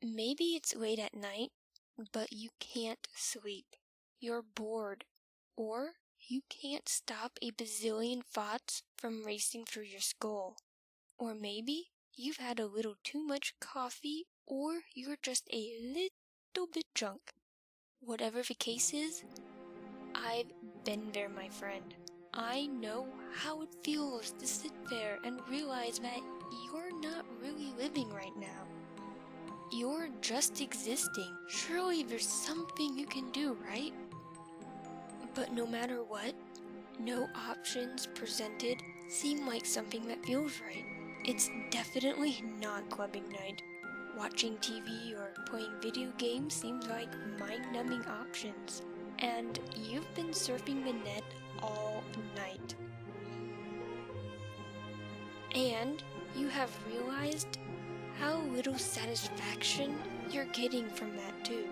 Maybe it's late at night, but you can't sleep. You're bored. Or you can't stop a bazillion thoughts from racing through your skull. Or maybe you've had a little too much coffee, or you're just a little bit drunk. Whatever the case is, I've been there, my friend. I know how it feels to sit there and realize that you're not really living right now. You're just existing. Surely there's something you can do, right? But no matter what, no options presented seem like something that feels right. It's definitely not clubbing night. Watching TV or playing video games seems like mind-numbing options. And you've been surfing the net all night. And you have realized how little satisfaction you're getting from that too.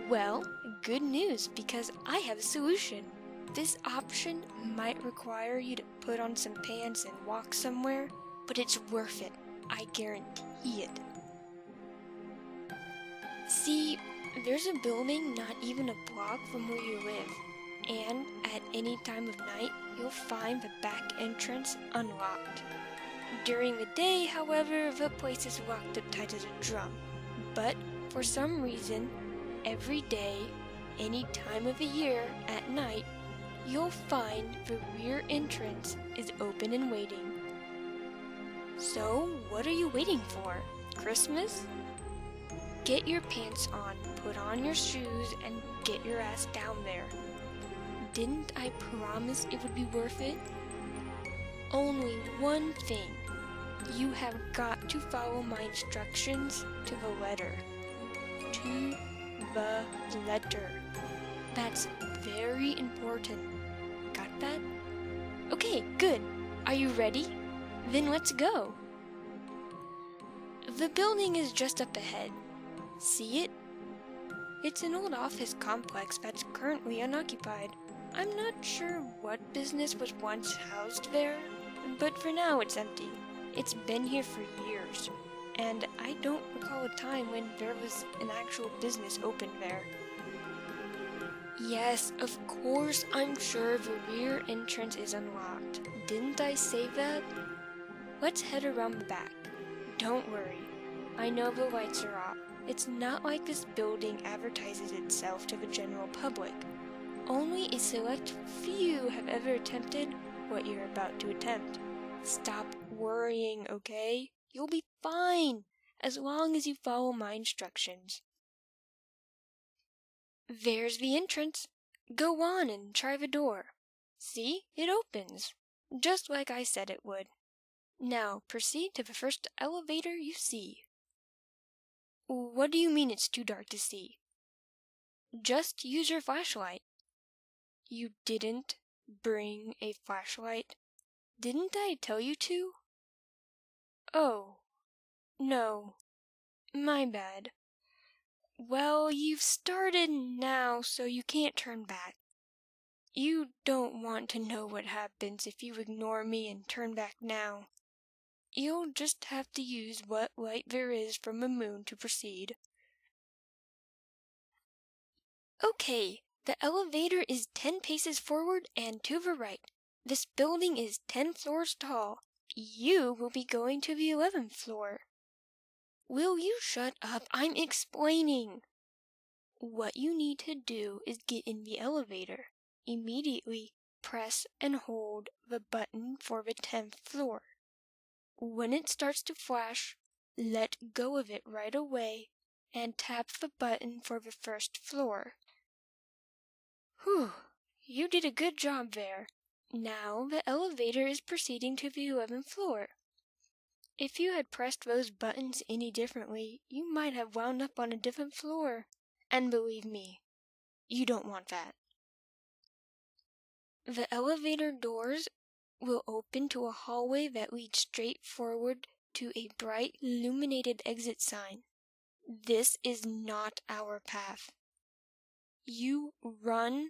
Well, good news, because I have a solution. This option might require you to put on some pants and walk somewhere, but it's worth it. I guarantee it. See, there's a building not even a block from where you live, and at any time of night, you'll find the back entrance unlocked. During the day, however, the place is locked up tight as a drum. But for some reason, every day, any time of the year, at night, you'll find the rear entrance is open and waiting. So, what are you waiting for? Christmas? Get your pants on, put on your shoes, and get your ass down there. Didn't I promise it would be worth it? Only one thing. You have got to follow my instructions to the letter. To the letter. That's very important. Got that? Okay, good. Are you ready? Then let's go. The building is just up ahead. See it? It's an old office complex that's currently unoccupied. I'm not sure what business was once housed there, but for now it's empty. It's been here for years, and I don't recall a time when there was an actual business open there. Yes, of course, I'm sure the rear entrance is unlocked. Didn't I say that? Let's head around the back. Don't worry, I know the lights are off. It's not like this building advertises itself to the general public. Only a select few have ever attempted what you're about to attempt. Stop worrying, okay? You'll be fine, as long as you follow my instructions. There's the entrance. Go on and try the door. See, it opens, just like I said it would. Now proceed to the first elevator you see. What do you mean it's too dark to see? Just use your flashlight. You didn't bring a flashlight? Didn't I tell you to? Oh, no. My bad. Well, you've started now, so you can't turn back. You don't want to know what happens if you ignore me and turn back now. You'll just have to use what light there is from the moon to proceed. Okay, the elevator is 10 paces forward and to the right. This building is 10 floors tall. You will be going to the 11th floor. Will you shut up? I'm explaining. What you need to do is get in the elevator. Immediately press and hold the button for the 10th floor. When it starts to flash, let go of it right away and tap the button for the 1st floor. Whew, you did a good job there. Now the elevator is proceeding to the 11th floor. If you had pressed those buttons any differently, you might have wound up on a different floor. And believe me, you don't want that. The elevator doors will open to a hallway that leads straight forward to a bright illuminated exit sign. This is not our path. You run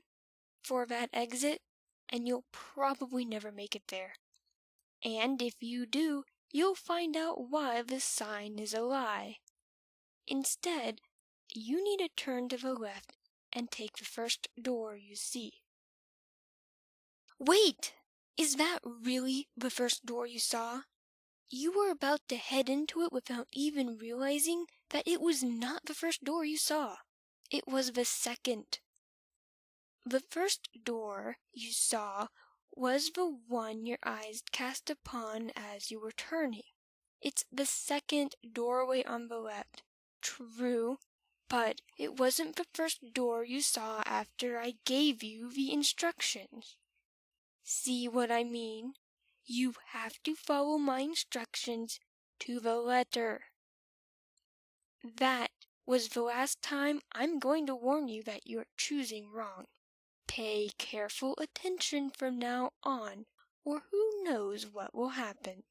for that exit, and you'll probably never make it there. And if you do, you'll find out why the sign is a lie. Instead, you need to turn to the left and take the first door you see. Wait! Is that really the first door you saw? You were about to head into it without even realizing that it was not the first door you saw. It was the second. The first door you saw was the one your eyes cast upon as you were turning. It's the second doorway on the left. True, but it wasn't the first door you saw after I gave you the instructions. See what I mean? You have to follow my instructions to the letter. That was the last time. I'm going to warn you that you're choosing wrong. Pay careful attention from now on, or who knows what will happen.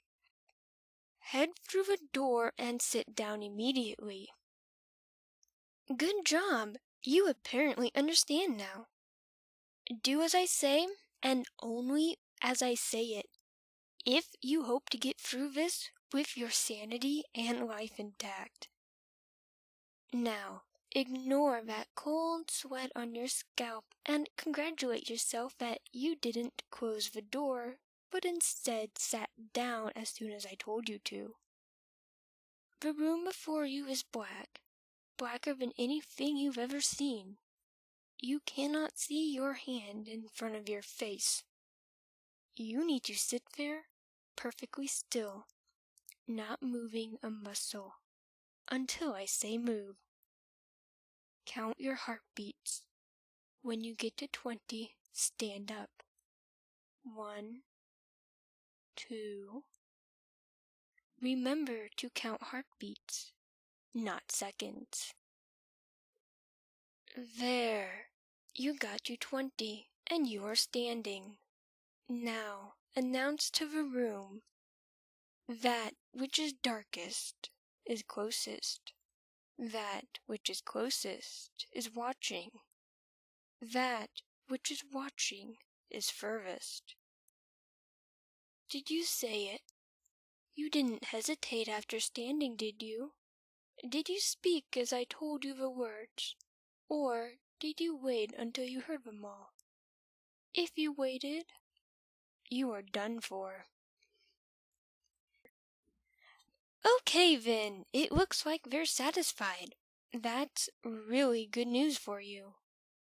Head through the door and sit down immediately. Good job! You apparently understand now. Do as I say, and only as I say it, if you hope to get through this with your sanity and life intact. Now, ignore that cold sweat on your scalp and congratulate yourself that you didn't close the door, but instead sat down as soon as I told you to. The room before you is black, blacker than anything you've ever seen. You cannot see your hand in front of your face. You need to sit there perfectly still, not moving a muscle, until I say move. Count your heartbeats. When you get to 20, stand up. 1, 2. Remember to count heartbeats, not seconds. There. You got to 20, and you are standing. Now, announce to the room. That which is darkest is closest. That which is closest is watching. That which is watching is furthest. Did you say it? You didn't hesitate after standing, did you? Did you speak as I told you the words? Or did you wait until you heard them all? If you waited, you are done for. Okay then, it looks like they're satisfied. That's really good news for you.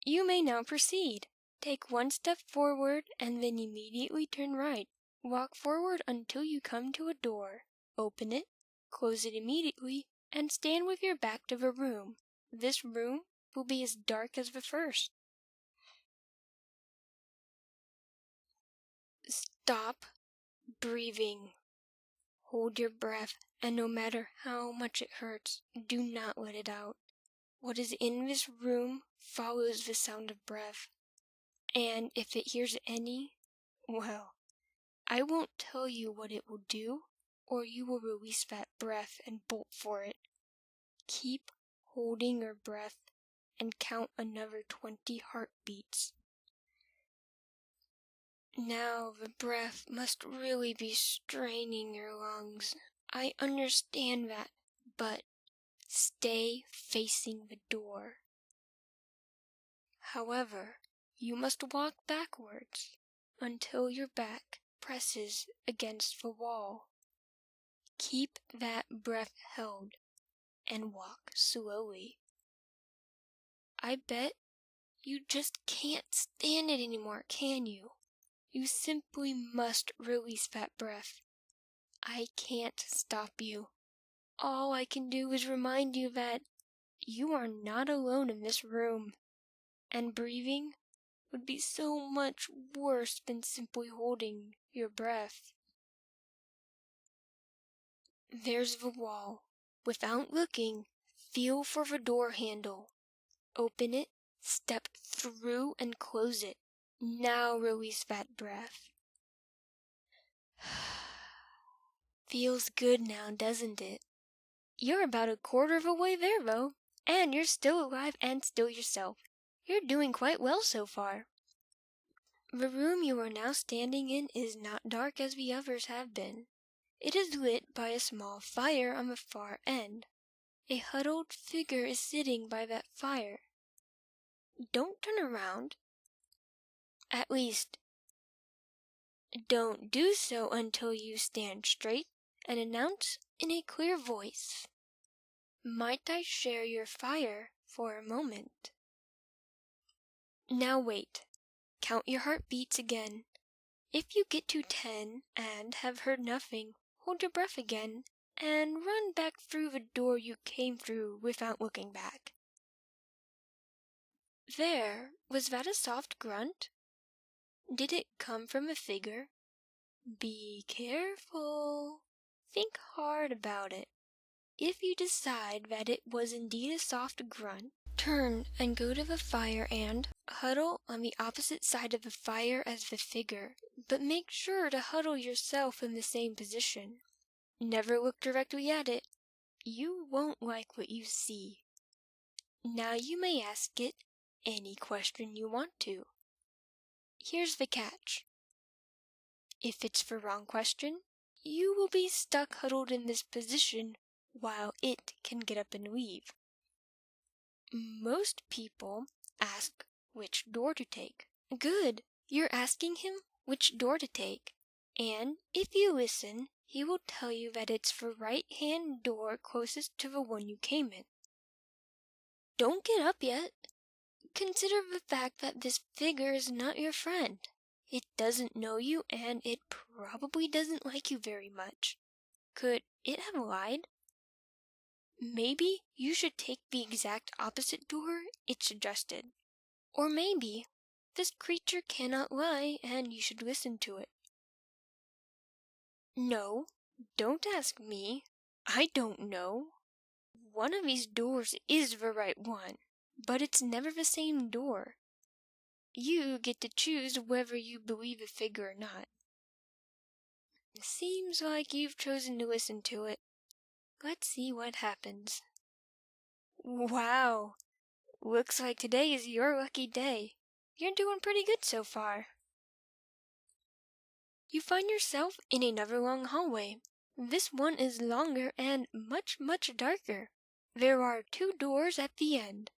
You may now proceed. Take one step forward and then immediately turn right. Walk forward until you come to a door. Open it, close it immediately, and stand with your back to the room. This room will be as dark as the first. Stop breathing. Hold your breath, and no matter how much it hurts, do not let it out. What is in this room follows the sound of breath. And if it hears any, well, I won't tell you what it will do, or you will release that breath and bolt for it. Keep holding your breath and count another 20 heartbeats. Now the breath must really be straining your lungs. I understand that, but stay facing the door. However, you must walk backwards until your back presses against the wall. Keep that breath held and walk slowly. I bet you just can't stand it anymore, can you? You simply must release that breath. I can't stop you. All I can do is remind you that you are not alone in this room, and breathing would be so much worse than simply holding your breath. There's the wall. Without looking, feel for the door handle. Open it, step through, and close it. Now release that breath. Feels good now, doesn't it? You're about a quarter of the way there, though, and you're still alive and still yourself. You're doing quite well so far. The room you are now standing in is not dark as the others have been. It is lit by a small fire on the far end. A huddled figure is sitting by that fire. Don't turn around. At least, don't do so until you stand straight and announce in a clear voice, "Might I share your fire for a moment?" Now wait. Count your heartbeats again. If you get to 10 and have heard nothing, hold your breath again and run back through the door you came through without looking back. There, was that a soft grunt? Did it come from a figure? Be careful. Think hard about it. If you decide that it was indeed a soft grunt, turn and go to the fire and huddle on the opposite side of the fire as the figure, but make sure to huddle yourself in the same position. Never look directly at it. You won't like what you see. Now you may ask it any question you want to. Here's the catch. If it's the wrong question, you will be stuck huddled in this position while it can get up and leave. Most people ask which door to take. Good, you're asking him which door to take. And if you listen, he will tell you that it's the right-hand door closest to the one you came in. Don't get up yet. Consider the fact that this figure is not your friend. It doesn't know you, and it probably doesn't like you very much. Could it have lied? Maybe you should take the exact opposite door it suggested. Or maybe this creature cannot lie, and you should listen to it. No, don't ask me. I don't know. One of these doors is the right one, but it's never the same door. You get to choose whether you believe the figure or not. Seems like you've chosen to listen to it. Let's see what happens. Wow! Looks like today is your lucky day. You're doing pretty good so far. You find yourself in another long hallway. This one is longer and much, much darker. There are 2 doors at the end.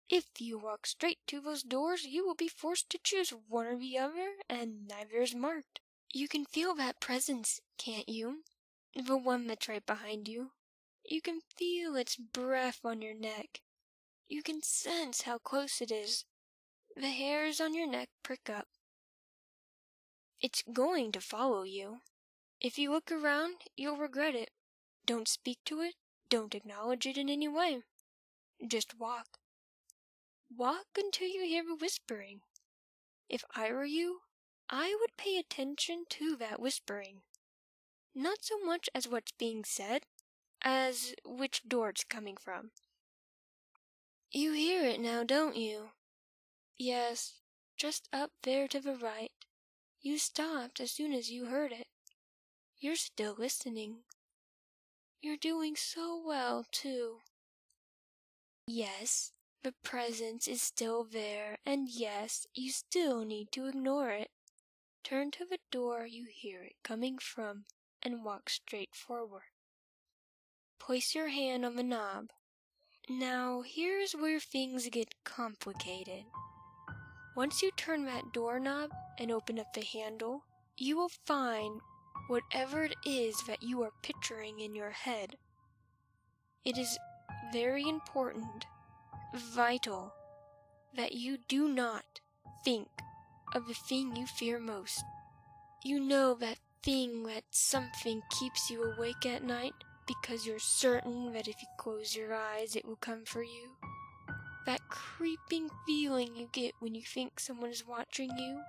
If you walk straight to those doors, you will be forced to choose one or the other, and neither is marked. You can feel that presence, can't you? The one that's right behind you. You can feel its breath on your neck. You can sense how close it is. The hairs on your neck prick up. It's going to follow you. If you look around, you'll regret it. Don't speak to it. Don't acknowledge it in any way. Just walk. Walk until you hear the whispering. If I were you, I would pay attention to that whispering. Not so much as what's being said, as which door it's coming from. You hear it now, don't you? Yes, just up there to the right. You stopped as soon as you heard it. You're still listening. You're doing so well, too. Yes, the presence is still there, and yes, you still need to ignore it. Turn to the door you hear it coming from and walk straight forward. Place your hand on the knob. Now, here's where things get complicated. Once you turn that doorknob and open up the handle, you will find whatever it is that you are picturing in your head. It is very important, vital, that you do not think of the thing you fear most. You know that thing that something keeps you awake at night because you're certain that if you close your eyes it will come for you. That creeping feeling you get when you think someone is watching you.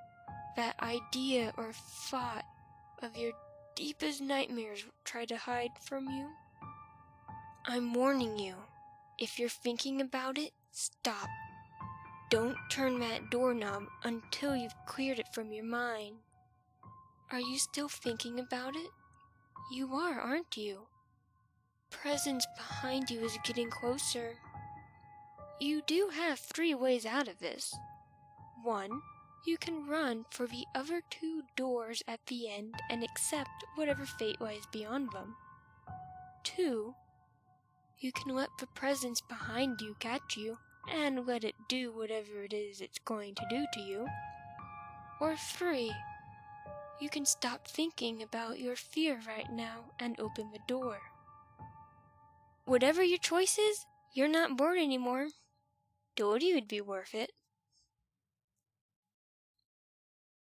That idea or thought of your deepest nightmares try to hide from you. I'm warning you. If you're thinking about it, stop. Don't turn that doorknob until you've cleared it from your mind. Are you still thinking about it? You are, aren't you? Presence behind you is getting closer. You do have 3 ways out of this. 1, you can run for the other 2 doors at the end and accept whatever fate lies beyond them. 2, you can let the presence behind you catch you and let it do whatever it is it's going to do to you. Or 3, you can stop thinking about your fear right now and open the door. Whatever your choice is, you're not bored anymore. Told you it'd be worth it.